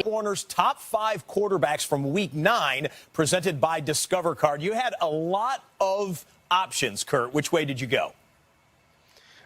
Warner's top 5 quarterbacks from week 9, presented by Discover Card. You had a lot of options, Kurt. Which way did you go?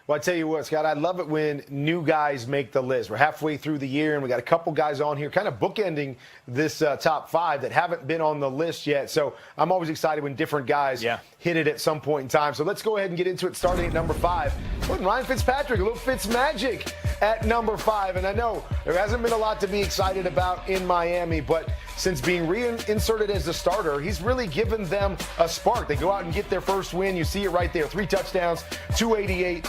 Well, I tell you what, Scott, I love it when new guys make the list. We're halfway through the year, and we got a couple guys on here kind of bookending this top 5 that haven't been on the list yet. So I'm always excited when different guys hit it at some point in time. So let's go ahead and get into it, starting at number 5. Putting Ryan Fitzpatrick, a little Fitz magic at number 5. And I know there hasn't been a lot to be excited about in Miami, but since being reinserted as the starter, he's really given them a spark. They go out and get their first win. You see it right there. 3 touchdowns, 288.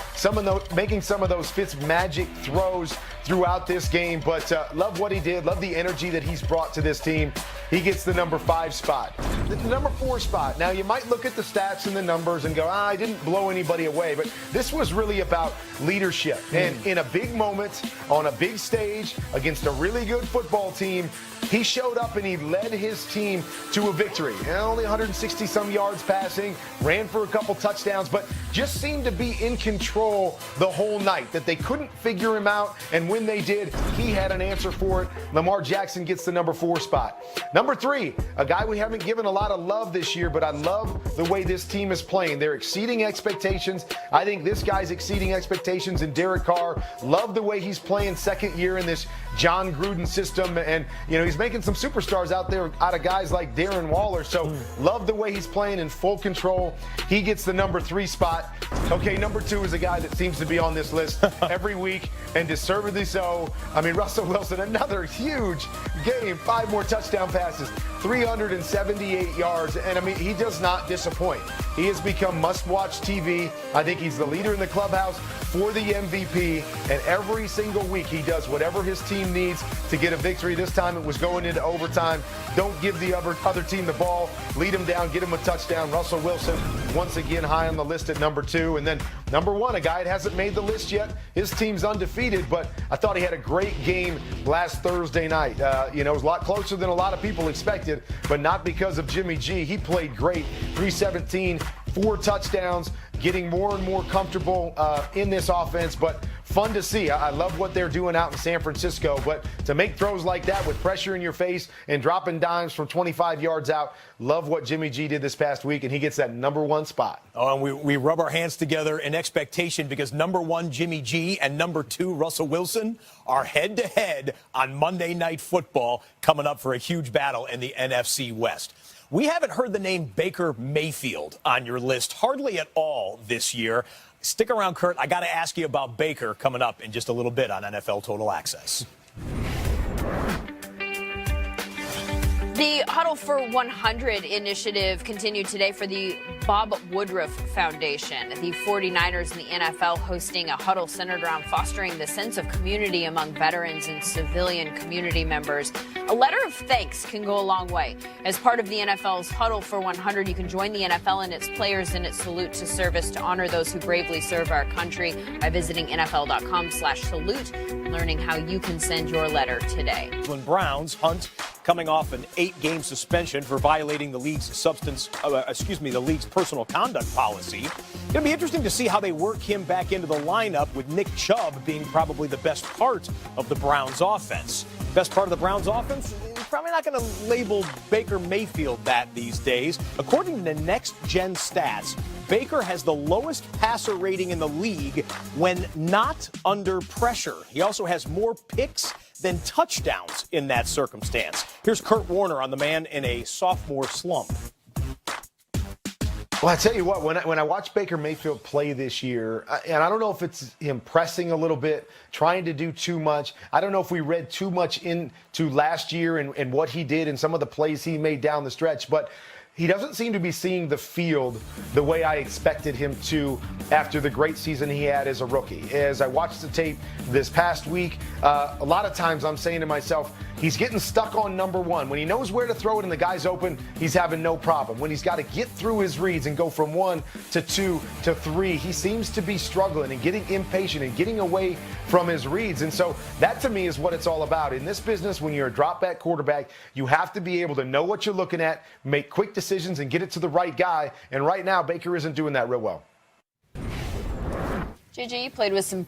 Making some of those Fitz magic throws throughout this game. But love what he did. Love the energy that he's brought to this team. He gets the number 5 spot. The number 4 spot. Now, you might look at the stats and the numbers and go, I didn't blow anybody away. But this was really about leadership. And in a big moment, on a big stage, against a really good football team, he showed up and he led his team to a victory. And only 160-some yards passing, ran for a couple touchdowns, but just seemed to be in control the whole night, that they couldn't figure him out. And when they did, he had an answer for it. Lamar Jackson gets the number 4 spot. Number 3, a guy we haven't given a lot of love this year, but I love the way this team is playing. They're exceeding expectations. I think this guy's exceeding expectations in Derek Carr. Love the way he's playing second year in this John Gruden system. And, you know, he's making some superstars out there out of guys like Darren Waller. So love the way he's playing in full control. He gets the number 3 spot. Okay, number 2 is a guy that seems to be on this list every week, and deservedly so. I mean, Russell Wilson, another huge game, 5 more touchdown passes, 378 yards, and I mean, he does not disappoint. He has become must-watch TV. I think he's the leader in the clubhouse for the MVP, and every single week he does whatever his team needs to get a victory. This time it was going into overtime. Don't give the other team the ball. Lead them down, get them a touchdown. Russell Wilson, once again, high on the list at number 2. And then number 1, a guy that hasn't made the list yet. His team's undefeated, but I thought he had a great game last Thursday night. It was a lot closer than a lot of people expected, but not because of Jimmy G. He played great. 317, 4 touchdowns, getting more and more comfortable in this offense, but fun to see. I love what they're doing out in San Francisco, but to make throws like that with pressure in your face and dropping dimes from 25 yards out, love what Jimmy G did this past week, and he gets that number 1 spot. Oh, and we rub our hands together in expectation because number 1, Jimmy G, and number 2, Russell Wilson, are head-to-head on Monday Night Football, coming up for a huge battle in the NFC West. We haven't heard the name Baker Mayfield on your list hardly at all this year. Stick around, Kurt. I got to ask you about Baker coming up in just a little bit on NFL Total Access. The Huddle for 100 initiative continued today for the Bob Woodruff Foundation. The 49ers and the NFL hosting a huddle centered around fostering the sense of community among veterans and civilian community members. A letter of thanks can go a long way. As part of the NFL's Huddle for 100, you can join the NFL and its players in its salute to service to honor those who bravely serve our country by visiting NFL.com/salute and learning how you can send your letter today. Browns Hunt coming off an 8-game suspension for violating the league's the league's personal conduct policy. It'll be interesting to see how they work him back into the lineup, with Nick Chubb being probably the best part of the Browns offense. Best part of the Browns offense? Probably not going to label Baker Mayfield that these days. According to Next Gen Stats, Baker has the lowest passer rating in the league when not under pressure. He also has more picks than touchdowns in that circumstance. Here's Kurt Warner on the man in a sophomore slump. Well, I tell you what, when I watch Baker Mayfield play this year, and I don't know if it's him pressing a little bit, trying to do too much. I don't know if we read too much into last year and what he did and some of the plays he made down the stretch, but he doesn't seem to be seeing the field the way I expected him to after the great season he had as a rookie. As I watched the tape this past week, a lot of times I'm saying to myself, he's getting stuck on number 1. When he knows where to throw it and the guy's open, he's having no problem. When he's got to get through his reads and go from 1 to 2 to 3, he seems to be struggling and getting impatient and getting away from his reads. And so that, to me, is what it's all about. In this business, when you're a drop-back quarterback, you have to be able to know what you're looking at, make quick decisions, and get it to the right guy. And right now, Baker isn't doing that real well. JJ, you played with some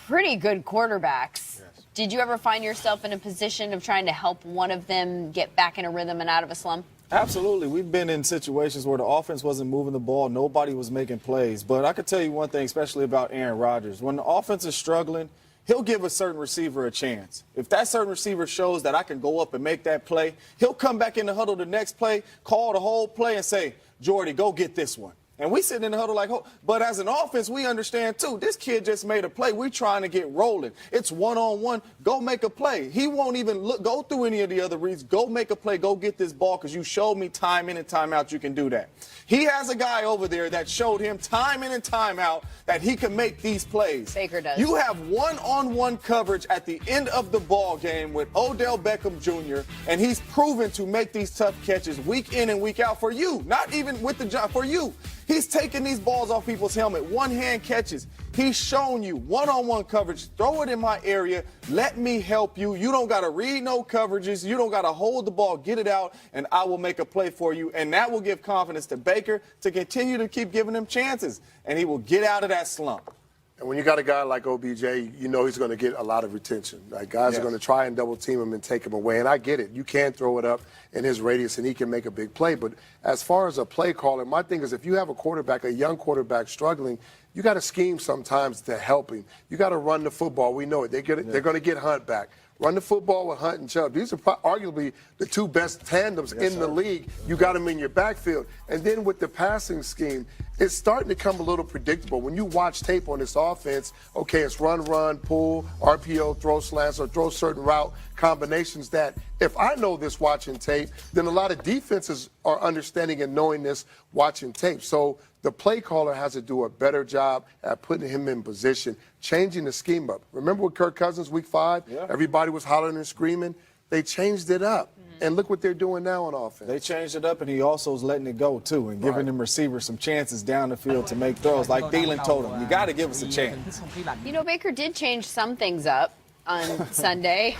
pretty good quarterbacks. Did you ever find yourself in a position of trying to help one of them get back in a rhythm and out of a slump? Absolutely. We've been in situations where the offense wasn't moving the ball. Nobody was making plays. But I could tell you one thing, especially about Aaron Rodgers. When the offense is struggling, he'll give a certain receiver a chance. If that certain receiver shows that I can go up and make that play, he'll come back in the huddle the next play, call the whole play, and say, Jordy, go get this one. And we sit in the huddle like, oh, but as an offense, we understand, too, this kid just made a play. We're trying to get rolling. It's one-on-one. Go make a play. He won't even go through any of the other reads. Go make a play. Go get this ball because you showed me time in and time out you can do that. He has a guy over there that showed him time in and time out that he can make these plays. Baker does. You have one-on-one coverage at the end of the ball game with Odell Beckham Jr., and he's proven to make these tough catches week in and week out for you, not even with the job, for you. He's taking these balls off people's helmet, one-hand catches. He's shown you one-on-one coverage. Throw it in my area. Let me help you. You don't got to read no coverages. You don't got to hold the ball. Get it out, and I will make a play for you. And that will give confidence to Baker to continue to keep giving him chances, and he will get out of that slump. And when you got a guy like OBJ, you know he's going to get a lot of retention. Like guys are going to try and double team him and take him away. And I get it. You can throw it up in his radius and he can make a big play. But as far as a play caller, my thing is if you have a quarterback, a young quarterback struggling, you got to scheme sometimes to help him. You got to run the football. We know it. They're going to get Hunt back. Run the football with Hunt and Chubb. These are arguably the two best tandems in the league. You got them in your backfield. And then with the passing scheme, it's starting to come a little predictable. When you watch tape on this offense, okay, it's run, pull, RPO, throw slants, or throw certain route combinations that if I know this watching tape, then a lot of defenses are understanding and knowing this watching tape. So the play caller has to do a better job at putting him in position, changing the scheme up. Remember with Kirk Cousins week 5? Yeah. Everybody was hollering and screaming. They changed it up. And look what they're doing now on offense. They changed it up, and he also is letting it go, too, and giving them receivers some chances down the field to make throws. Like Thielen told him, you got to give us a chance. You know, Baker did change some things up on Sunday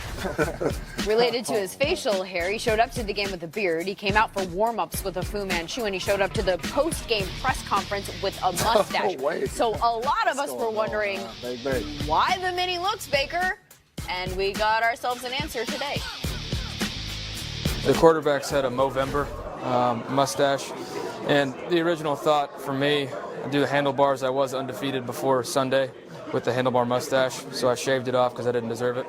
related to his facial hair. He showed up to the game with a beard. He came out for warm-ups with a Fu Manchu, and he showed up to the post-game press conference with a mustache. So a lot of us were wondering, why the many looks, Baker? And we got ourselves an answer today. The quarterbacks had a Movember mustache, and the original thought for me, I do the handlebars. I was undefeated before Sunday with the handlebar mustache, so I shaved it off because I didn't deserve it.